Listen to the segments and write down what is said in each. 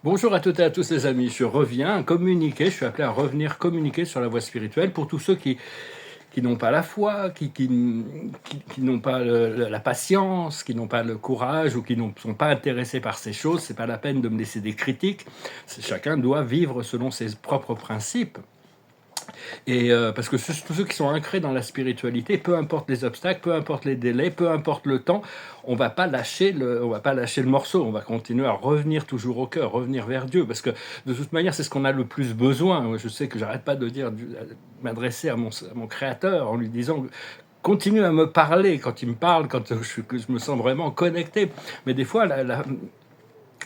Bonjour à toutes et à tous les amis, je reviens communiquer, je suis appelé à revenir communiquer sur la voie spirituelle pour tous ceux qui n'ont pas la foi, qui n'ont pas la patience, qui n'ont pas le courage ou qui ne sont pas intéressés par ces choses. C'est pas la peine de me laisser des critiques, chacun doit vivre selon ses propres principes. Et parce que tous ceux qui sont ancrés dans la spiritualité, peu importe les obstacles, peu importe les délais, peu importe le temps, on va pas lâcher le morceau. On va continuer à revenir toujours au cœur, revenir vers Dieu, parce que de toute manière, c'est ce qu'on a le plus besoin. Je sais que j'arrête pas de m'adresser à mon Créateur en lui disant continue à me parler quand il me parle, que je me sens vraiment connecté. Mais des fois,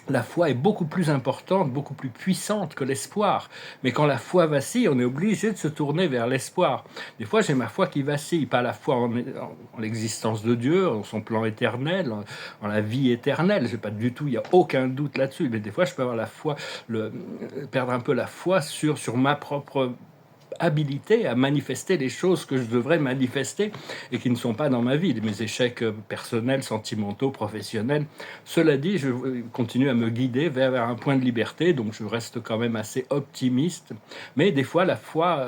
la foi est beaucoup plus importante, beaucoup plus puissante que l'espoir. Mais quand la foi vacille, on est obligé de se tourner vers l'espoir. Des fois, j'ai ma foi qui vacille, pas la foi en l'existence de Dieu, en son plan éternel, en la vie éternelle. J'ai pas du tout, il n'y a aucun doute là-dessus. Mais des fois, je peux avoir la foi, perdre un peu la foi sur ma propre habilité à manifester les choses que je devrais manifester et qui ne sont pas dans ma vie, mes échecs personnels, sentimentaux, professionnels. Cela dit, je continue à me guider vers un point de liberté, donc je reste quand même assez optimiste. Mais des fois, la foi,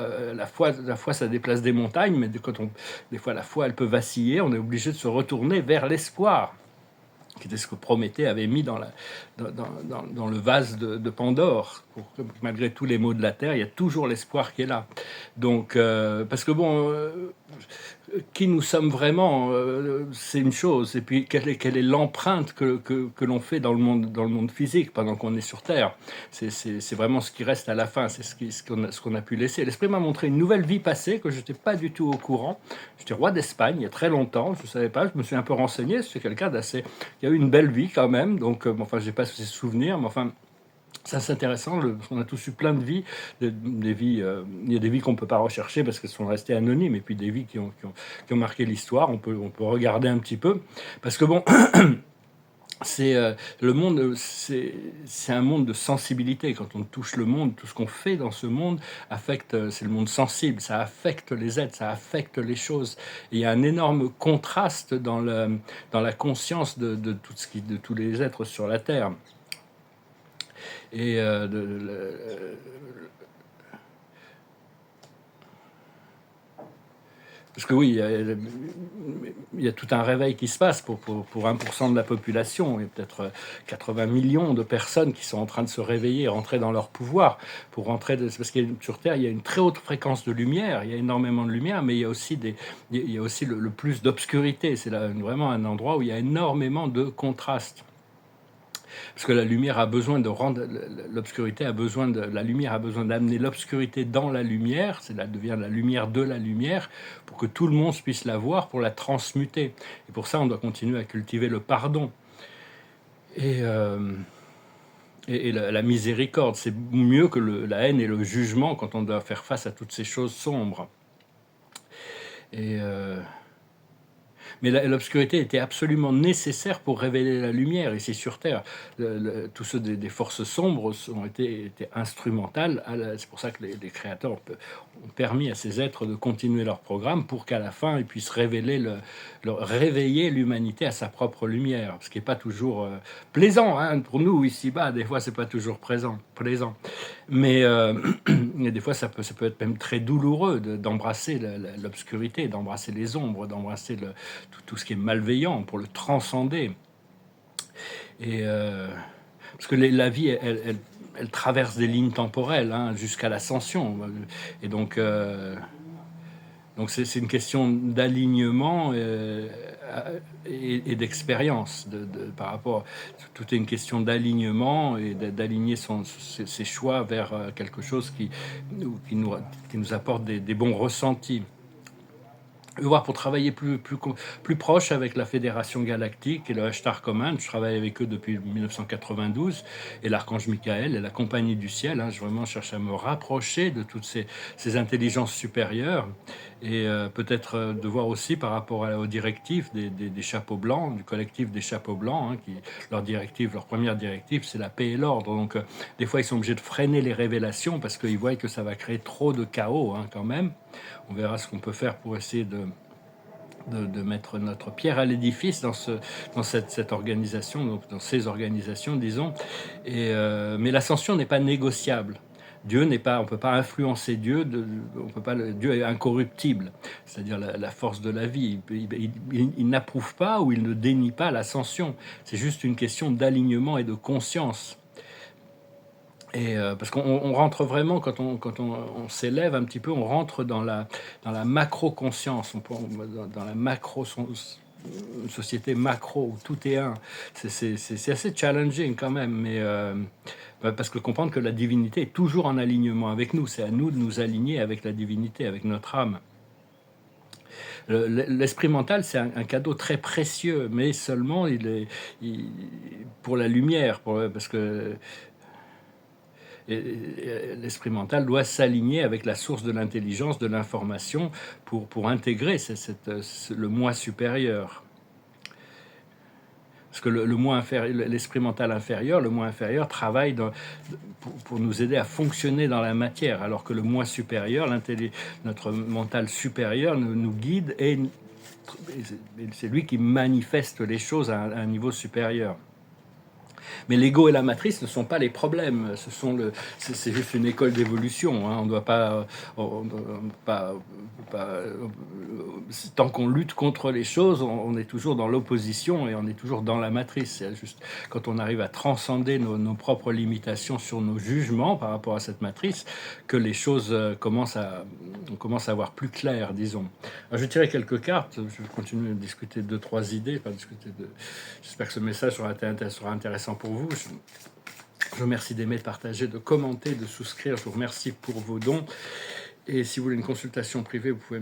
ça déplace des montagnes, mais des fois, la foi, elle peut vaciller. On est obligé de se retourner vers l'espoir, qui était ce que Prométhée avait mis dans le vase de Pandore. Malgré tous les maux de la terre, il y a toujours l'espoir qui est là. Donc, parce que bon, qui nous sommes vraiment, c'est une chose. Et puis, quelle est l'empreinte que l'on fait dans le monde physique pendant qu'on est sur Terre. C'est vraiment ce qui reste à la fin, c'est ce qu'on a pu laisser. L'Esprit m'a montré une nouvelle vie passée que je n'étais pas du tout au courant. J'étais roi d'Espagne il y a très longtemps, je ne savais pas, je me suis un peu renseigné, c'est quelqu'un d'assez... qui a eu une belle vie quand même, donc enfin, je n'ai pas ces souvenirs, mais enfin... Ça, c'est intéressant, on a tous eu plein de vies, des vies, il y a des vies qu'on ne peut pas rechercher parce qu'elles sont restées anonymes, et puis des vies qui ont marqué l'histoire, on peut regarder un petit peu, parce que bon, c'est le monde, c'est un monde de sensibilité. Quand on touche le monde, tout ce qu'on fait dans ce monde affecte, c'est le monde sensible, ça affecte les êtres, ça affecte les choses. Et il y a un énorme contraste dans la conscience de tous les êtres sur la Terre. Et parce que oui, il y a tout un réveil qui se passe pour 1% de la population. Il y a peut-être 80 millions de personnes qui sont en train de se réveiller, rentrer dans leur pouvoir. Parce que sur Terre, il y a une très haute fréquence de lumière, il y a énormément de lumière, mais il y a aussi, il y a aussi le plus d'obscurité. C'est vraiment un endroit où il y a énormément de contrastes. Parce que la lumière a besoin de rendre l'obscurité la lumière a besoin d'amener l'obscurité dans la lumière, devient la lumière de la lumière, pour que tout le monde puisse la voir, pour la transmuter. Et pour ça, on doit continuer à cultiver le pardon et la miséricorde. C'est mieux que la haine et le jugement quand on doit faire face à toutes ces choses sombres. Et mais l'obscurité était absolument nécessaire pour révéler la lumière ici sur Terre. Tous ceux des forces sombres ont été instrumentales. C'est pour ça que les créateurs ont permis à ces êtres de continuer leur programme pour qu'à la fin, ils puissent réveiller l'humanité à sa propre lumière. Ce qui n'est pas toujours plaisant, hein, pour nous ici-bas. Des fois, c'est pas toujours plaisant. Mais des fois, ça peut être même très douloureux d'embrasser l'obscurité, d'embrasser les ombres, d'embrasser tout ce qui est malveillant pour le transcender. Et parce que la vie, elle traverse des lignes temporelles, hein, jusqu'à l'ascension. Et donc c'est une question d'alignement et d'expérience par rapport. Tout est une question d'alignement et d'aligner ses choix vers quelque chose qui nous apporte des bons ressentis. Voir pour travailler plus proche avec la Fédération Galactique et le Ashtar Command. Je travaille avec eux depuis 1992 et l'Archange Michael et la Compagnie du Ciel. Hein, je vraiment cherche à me rapprocher de toutes ces intelligences supérieures et peut-être de voir aussi par rapport aux directives des chapeaux blancs, du collectif des chapeaux blancs, hein, leur première directive, c'est la paix et l'ordre. Donc des fois, ils sont obligés de freiner les révélations parce qu'ils voient que ça va créer trop de chaos, hein, quand même. On verra ce qu'on peut faire pour essayer de mettre notre pierre à l'édifice dans cette organisation, donc dans ces organisations, disons. Mais l'ascension n'est pas négociable. Dieu n'est pas, on peut pas influencer Dieu. On peut pas. Dieu est incorruptible, c'est-à-dire la force de la vie. Il n'approuve pas ou il ne dénie pas l'ascension. C'est juste une question d'alignement et de conscience. Parce qu'on rentre vraiment, quand on s'élève un petit peu, on rentre dans la macro-conscience, dans la une société macro où tout est un. C'est assez challenging quand même, mais parce que comprendre que la divinité est toujours en alignement avec nous, c'est à nous de nous aligner avec la divinité, avec notre âme. L'esprit mental, c'est un cadeau très précieux, mais seulement pour la lumière, parce que l'esprit mental doit s'aligner avec la source de l'intelligence, de l'information, pour intégrer le moi supérieur. Parce que l'esprit mental inférieur, le moi inférieur, travaille pour nous aider à fonctionner dans la matière, alors que le moi supérieur, notre mental supérieur, nous guide et c'est lui qui manifeste les choses à un niveau supérieur. Mais l'ego et la matrice ne sont pas les problèmes. C'est juste une école d'évolution. On ne doit pas, tant qu'on lutte contre les choses, on est toujours dans l'opposition et on est toujours dans la matrice. C'est juste quand on arrive à transcender nos propres limitations sur nos jugements par rapport à cette matrice que les choses on commence à voir plus clair, disons. Alors, je vais tirer quelques cartes. Je vais continuer à discuter de 2-3 idées. J'espère que ce message sera intéressant pour vous. Je vous remercie d'aimer, de partager, de commenter, de souscrire. Je vous remercie pour vos dons. Et si vous voulez une consultation privée, vous pouvez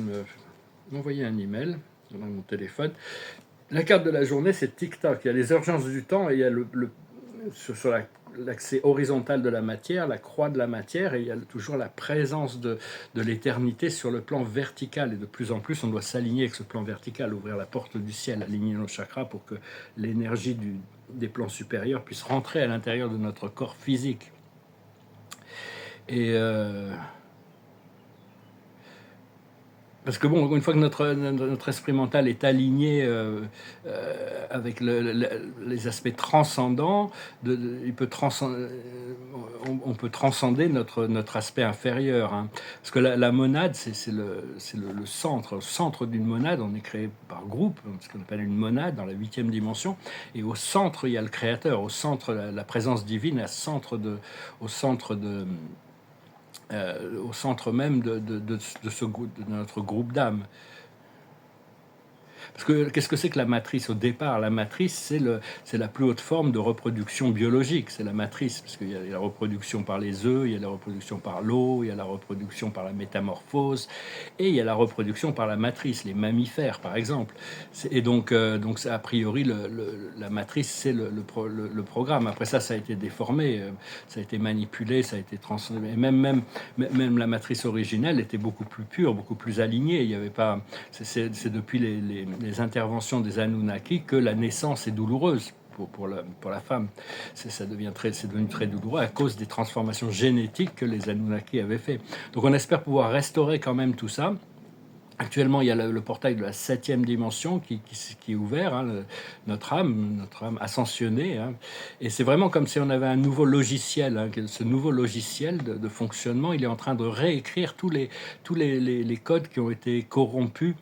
m'envoyer un email dans mon téléphone. La carte de la journée, c'est TikTok. Il y a les urgences du temps et il y a sur l'accès horizontal de la matière, la croix de la matière, et il y a toujours la présence de l'éternité sur le plan vertical. Et de plus en plus, on doit s'aligner avec ce plan vertical, ouvrir la porte du ciel, aligner nos chakras pour que l'énergie des plans supérieurs puisse rentrer à l'intérieur de notre corps physique. Parce que bon, une fois que notre esprit mental est aligné avec les aspects transcendants, on peut transcender notre aspect inférieur. Hein. Parce que la monade, c'est le centre d'une monade. On est créé par groupe, ce qu'on appelle une monade dans la 8e dimension. Et au centre, il y a le créateur. Au centre, la présence divine, au centre même de notre groupe d'âmes. Parce que qu'est-ce que c'est que la matrice au départ? La matrice, c'est la plus haute forme de reproduction biologique. C'est la matrice, parce qu'il y a la reproduction par les œufs, il y a la reproduction par l'eau, il y a la reproduction par la métamorphose, et il y a la reproduction par la matrice, les mammifères par exemple. Et donc a priori, la matrice, c'est le programme. Après ça a été déformé, ça a été manipulé, ça a été transformé. Même la matrice originelle était beaucoup plus pure, beaucoup plus alignée. Il y avait pas. C'est depuis les interventions des Anunnaki que la naissance est douloureuse pour la femme. C'est devenu très douloureux à cause des transformations génétiques que les Anunnaki avaient fait. Donc on espère pouvoir restaurer quand même tout ça. Actuellement, il y a le portail de la 7e dimension qui est ouvert, hein, notre âme ascensionnée. Hein, et c'est vraiment comme si on avait un nouveau logiciel. Hein, ce nouveau logiciel de fonctionnement, il est en train de réécrire tous les codes qui ont été corrompus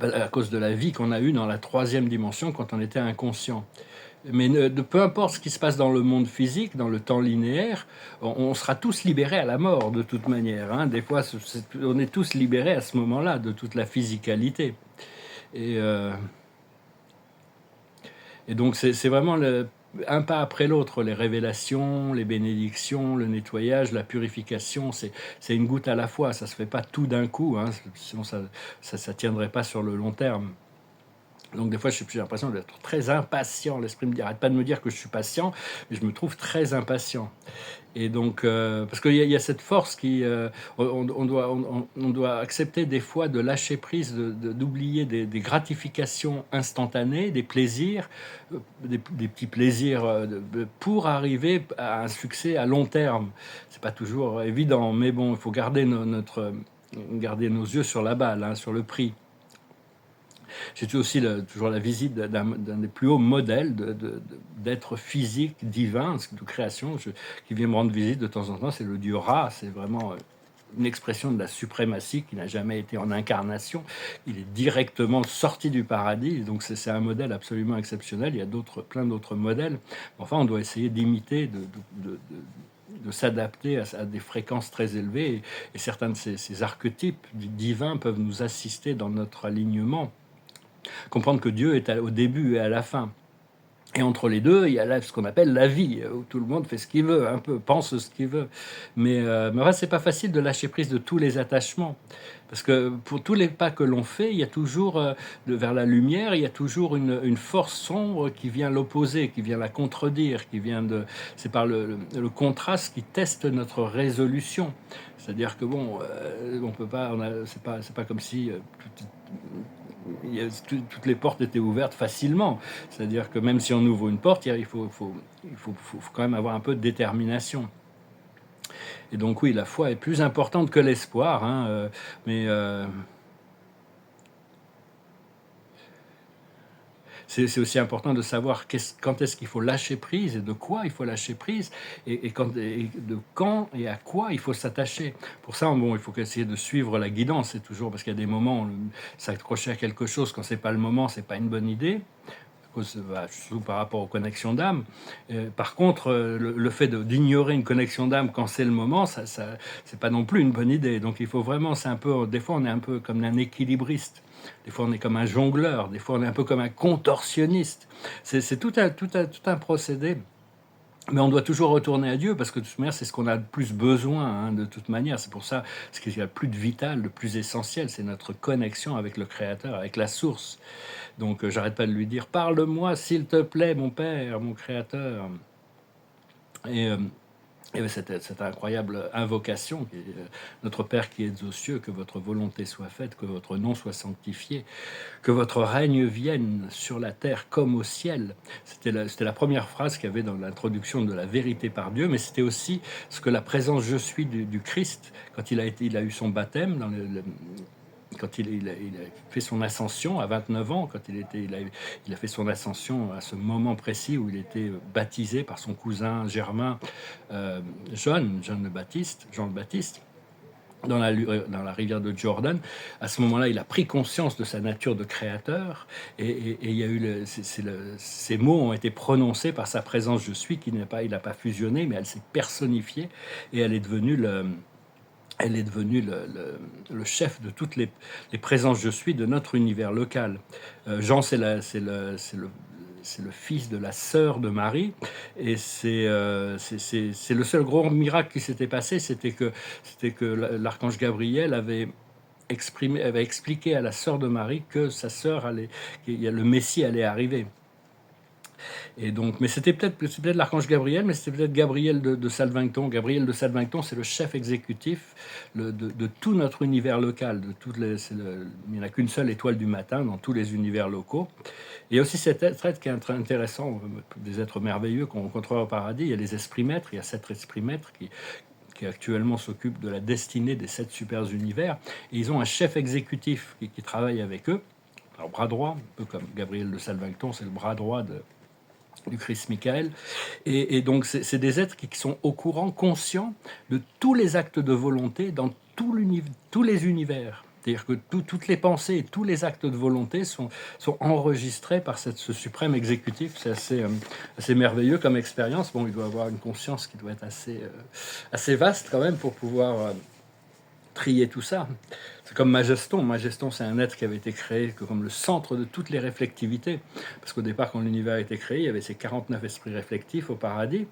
à cause de la vie qu'on a eue dans la 3e dimension quand on était inconscient. Mais peu importe ce qui se passe dans le monde physique, dans le temps linéaire, on sera tous libérés à la mort de toute manière. Hein. Des fois, on est tous libérés à ce moment-là de toute la physicalité. Et donc c'est vraiment un pas après l'autre, les révélations, les bénédictions, le nettoyage, la purification, c'est une goutte à la fois, ça se fait pas tout d'un coup, hein, sinon ça tiendrait pas sur le long terme. Donc des fois, j'ai l'impression d'être très impatient. L'esprit me dit, arrête pas de me dire que je suis patient, mais je me trouve très impatient. Et donc, parce qu'il y a cette force on doit accepter des fois de lâcher prise, d'oublier des gratifications instantanées, des plaisirs, des petits plaisirs, pour arriver à un succès à long terme. C'est pas toujours évident, mais bon, il faut garder nos yeux sur la balle, hein, sur le prix. J'ai aussi toujours la visite d'un des plus hauts modèles d'être physique, divin, de création, qui vient me rendre visite de temps en temps, c'est le dieu Ra. C'est vraiment une expression de la suprématie qui n'a jamais été en incarnation. Il est directement sorti du paradis, donc c'est un modèle absolument exceptionnel. Il y a plein d'autres modèles. Enfin, on doit essayer d'imiter, de s'adapter à des fréquences très élevées, et certains de ces archétypes divins peuvent nous assister dans notre alignement. Comprendre que Dieu est au début et à la fin. Et entre les deux, il y a ce qu'on appelle la vie, où tout le monde fait ce qu'il veut, un peu, pense ce qu'il veut. Mais ouais, c'est pas facile de lâcher prise de tous les attachements. Parce que pour tous les pas que l'on fait, il y a toujours, vers la lumière, il y a toujours une force sombre qui vient l'opposer, qui vient la contredire, c'est par le contraste qui teste notre résolution. C'est-à-dire que bon, on peut pas, c'est pas comme si toutes les portes étaient ouvertes facilement. C'est-à-dire que même si on ouvre une porte, il faut quand même avoir un peu de détermination. Et donc oui, la foi est plus importante que l'espoir, hein, mais c'est aussi important de savoir quand est-ce qu'il faut lâcher prise et de quoi il faut lâcher prise, et de quand et à quoi il faut s'attacher. Pour ça, bon, il faut essayer de suivre la guidance, c'est toujours, parce qu'il y a des moments où s'accrocher à quelque chose quand c'est pas le moment, c'est pas une bonne idée, surtout par rapport aux connexions d'âme. Par contre, le fait d'ignorer une connexion d'âme quand c'est le moment, c'est pas non plus une bonne idée. Donc il faut vraiment, des fois on est un peu comme un équilibriste, des fois on est comme un jongleur, des fois on est un peu comme un contorsionniste. C'est tout un procédé. Mais on doit toujours retourner à Dieu, parce que de toute manière, c'est ce qu'on a le plus besoin, hein, de toute manière. C'est pour ça, ce qu'il y a le plus de vital, le plus essentiel, c'est notre connexion avec le Créateur, avec la source. Donc j'arrête pas de lui dire: parle-moi s'il te plaît, mon Père, mon Créateur. Et, cette incroyable invocation, notre Père qui es aux cieux, que votre volonté soit faite, que votre nom soit sanctifié, que votre règne vienne sur la terre comme au ciel. C'était la première phrase qu'il y avait dans l'introduction de la vérité par Dieu, mais c'était aussi ce que la présence je suis du Christ, quand il a eu son baptême, quand il a fait son ascension à 29 ans, quand il a fait son ascension à ce moment précis où il était baptisé par son cousin germain, Jean le Baptiste, dans la rivière de Jordan. À ce moment-là, il a pris conscience de sa nature de créateur, et il y a eu ces mots ont été prononcés par sa présence je suis, il n'a pas fusionné, mais elle s'est personnifiée, et elle est devenue le chef de toutes les présences je suis de notre univers local. Jean, c'est le fils de la sœur de Marie, et c'est le seul gros miracle qui s'était passé, c'était que l'archange Gabriel avait expliqué à la sœur de Marie que sa sœur le Messie allait arriver. Et donc, mais c'était peut-être l'archange Gabriel, mais c'était peut-être Gabriel de Salvington. Gabriel de Salvington, c'est le chef exécutif de tout notre univers local. Il n'y en a qu'une seule étoile du matin dans tous les univers locaux. Il y a aussi cet être qui est intéressant, des êtres merveilleux qu'on rencontrera au paradis. Il y a les esprits maîtres, il y a 7 esprits maîtres qui actuellement s'occupent de la destinée des 7 super univers. Et ils ont un chef exécutif qui travaille avec eux, leur bras droit, un peu comme Gabriel de Salvington, c'est le bras droit du Christ Michael. Et donc c'est des êtres qui sont au courant, conscients de tous les actes de volonté dans tous les univers. C'est-à-dire que toutes les pensées et tous les actes de volonté sont enregistrés par ce suprême exécutif. C'est assez merveilleux comme expérience. Bon, il doit avoir une conscience qui doit être assez vaste quand même pour pouvoir trier tout ça. C'est comme Majeston. Majeston, c'est un être qui avait été créé comme le centre de toutes les réflectivités. Parce qu'au départ, quand l'univers a été créé, il y avait ces 49 esprits réflectifs au paradis.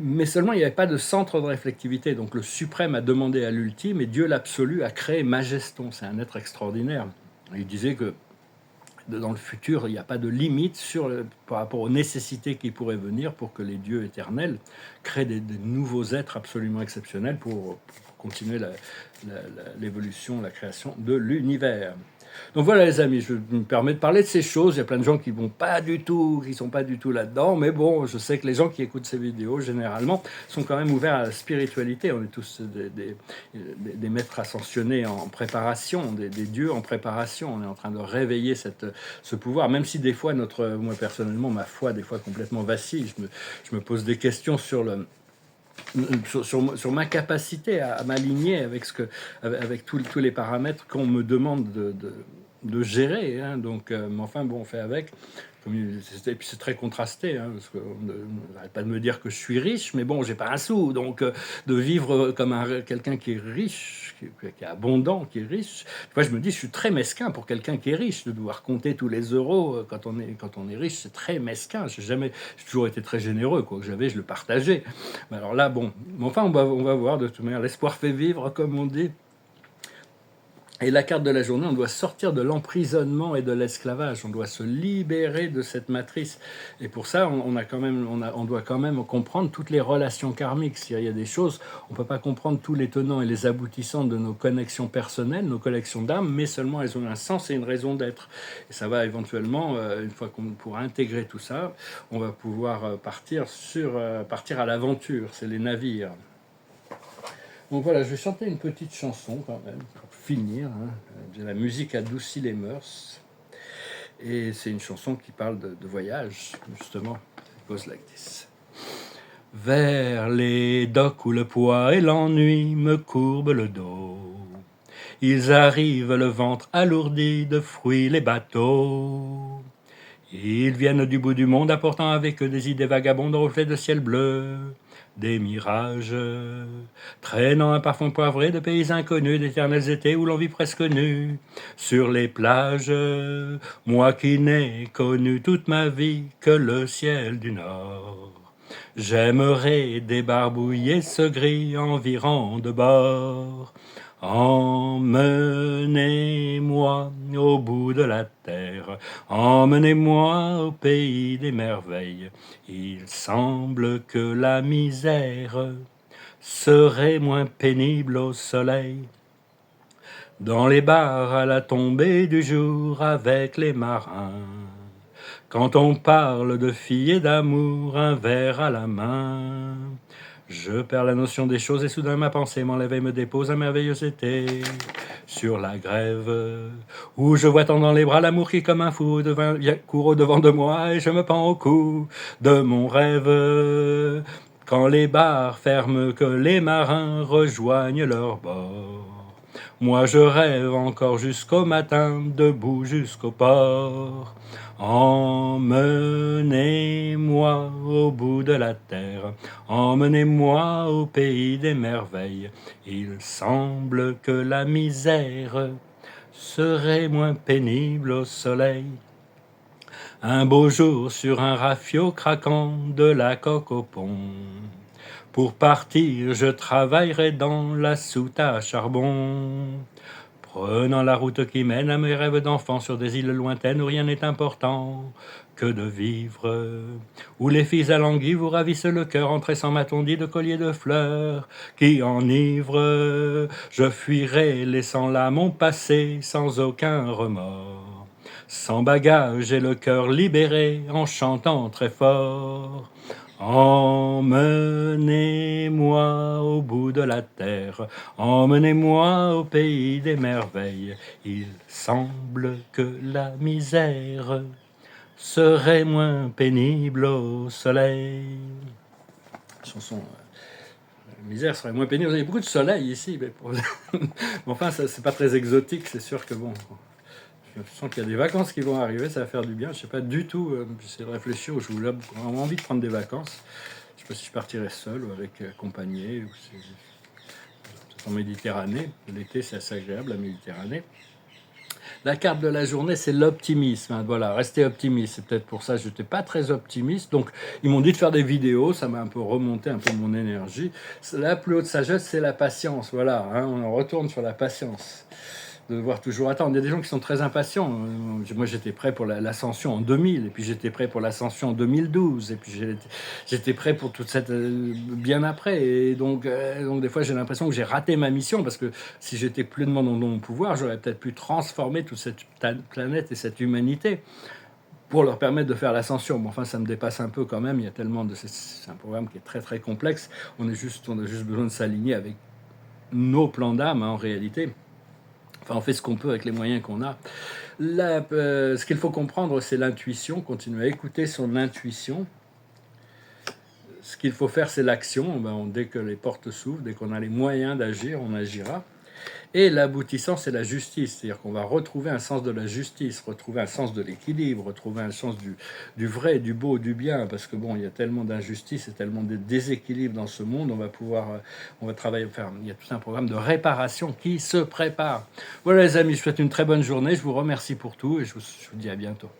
Mais seulement, il n'y avait pas de centre de réflectivité. Donc le suprême a demandé à l'ultime, et Dieu l'absolu a créé Majeston. C'est un être extraordinaire. Il disait que dans le futur, il n'y a pas de limite par rapport aux nécessités qui pourraient venir pour que les dieux éternels créent des nouveaux êtres absolument exceptionnels pour continuer l'évolution, la création de l'univers. Donc voilà les amis, je me permets de parler de ces choses. Il y a plein de gens qui vont pas du tout, qui sont pas du tout là-dedans, mais bon, je sais que les gens qui écoutent ces vidéos généralement sont quand même ouverts à la spiritualité. On est tous des maîtres ascensionnés en préparation, des dieux en préparation. On est en train de réveiller ce pouvoir, même si des fois moi personnellement, ma foi des fois complètement vacille. Je me pose des questions sur ma capacité à m'aligner avec tous les paramètres qu'on me demande de gérer. Hein. Donc, mais enfin, bon, on fait avec. Et puis c'est très contrasté, hein, parce qu'on n'arrête pas de me dire que je suis riche, mais bon, j'ai pas un sou. Donc, de vivre comme quelqu'un qui est riche, qui est abondant, qui est riche, moi, je me dis, je suis très mesquin pour quelqu'un qui est riche, de devoir compter tous les euros quand on est riche, c'est très mesquin. J'ai toujours été très généreux, quoi que j'avais, je le partageais. Mais alors là, bon, enfin, on va voir, de toute manière, l'espoir fait vivre, comme on dit. Et la carte de la journée, on doit sortir de l'emprisonnement et de l'esclavage. On doit se libérer de cette matrice. Et pour ça, on doit quand même comprendre toutes les relations karmiques. Il y a des choses, on ne peut pas comprendre tous les tenants et les aboutissants de nos connexions personnelles, nos collections d'âmes, mais seulement elles ont un sens et une raison d'être. Et ça va éventuellement, une fois qu'on pourra intégrer tout ça, on va pouvoir partir à l'aventure. C'est les navires. Donc voilà, je vais chanter une petite chanson quand même, pour finir. Hein. La musique adoucit les mœurs. Et c'est une chanson qui parle de voyage, justement. It goes like this. Vers les docks où le poids et l'ennui me courbent le dos. Ils arrivent le ventre alourdi de fruits les bateaux. Ils viennent du bout du monde apportant avec eux des idées vagabondes au reflet de ciel bleu. Des mirages, traînant un parfum poivré de pays inconnus, d'éternels étés où l'on vit presque nu. Sur les plages, moi qui n'ai connu toute ma vie que le ciel du Nord. J'aimerais débarbouiller ce gris environ de bord. Emmenez-moi au bout de la terre, emmenez-moi au pays des merveilles. Il semble que la misère serait moins pénible au soleil. Dans les bars à la tombée du jour avec les marins. Quand on parle de filles et d'amour, un verre à la main. Je perds la notion des choses et soudain ma pensée m'enlève et me dépose un merveilleux été sur la grève où je vois tant dans les bras l'amour qui comme un fou court au devant de moi et je me pends au cou de mon rêve quand les bars ferment que les marins rejoignent leur bord. Moi je rêve encore jusqu'au matin, debout jusqu'au port. Emmenez-moi au bout de la terre, emmenez-moi au pays des merveilles. Il semble que la misère serait moins pénible au soleil. Un beau jour sur un rafio craquant de la coque au pont. Pour partir, je travaillerai dans la soute à charbon. Prenant la route qui mène à mes rêves d'enfant sur des îles lointaines où rien n'est important que de vivre, où les filles à l'anguille vous ravissent le cœur en tressant ma tondie de colliers de fleurs qui enivrent. Je fuirai laissant là mon passé sans aucun remords, sans bagage et le cœur libéré en chantant très fort. Emmenez-moi au bout de la terre, emmenez-moi au pays des merveilles. Il semble que la misère serait moins pénible au soleil. Chanson. La misère serait moins pénible. Il y a beaucoup de soleil ici, mais enfin, c'est pas très exotique, c'est sûr que bon. Je sens qu'il y a des vacances qui vont arriver, ça va faire du bien. Je sais pas du tout, j'essaie de réfléchir, je voulais vraiment envie de prendre des vacances. Je sais pas si je partirais seul ou avec accompagné, ou en Méditerranée. L'été, c'est assez agréable, la Méditerranée. La carte de la journée, c'est l'optimisme. Hein. Voilà, restez optimiste. C'est peut-être pour ça que je n'étais pas très optimiste. Donc, ils m'ont dit de faire des vidéos. Ça m'a un peu remonté un peu mon énergie. La plus haute sagesse, c'est la patience. Voilà, hein, on en retourne sur la patience. de devoir toujours attendre. Il y a des gens qui sont très impatients. Moi, j'étais prêt pour l'ascension en 2000, et puis j'étais prêt pour l'ascension en 2012, et puis j'étais prêt pour toute cette... bien après. Et donc des fois, j'ai l'impression que j'ai raté ma mission, parce que si j'étais pleinement dans mon pouvoir, j'aurais peut-être pu transformer toute cette planète et cette humanité pour leur permettre de faire l'ascension. Bon, enfin, ça me dépasse un peu quand même. Il y a tellement de... C'est un programme qui est très, très complexe. On a juste besoin de s'aligner avec nos plans d'âme, en réalité. Enfin, on fait ce qu'on peut avec les moyens qu'on a. Ce qu'il faut comprendre, c'est l'intuition. Continuer à écouter son intuition. Ce qu'il faut faire, c'est l'action. Dès que les portes s'ouvrent, dès qu'on a les moyens d'agir, on agira. Et l'aboutissant, c'est la justice. C'est-à-dire qu'on va retrouver un sens de la justice, retrouver un sens de l'équilibre, retrouver un sens du vrai, du beau, du bien. Parce que il y a tellement d'injustice et tellement de déséquilibre dans ce monde. On va travailler, il y a tout un programme de réparation qui se prépare. Voilà les amis, je vous souhaite une très bonne journée. Je vous remercie pour tout et je vous dis à bientôt.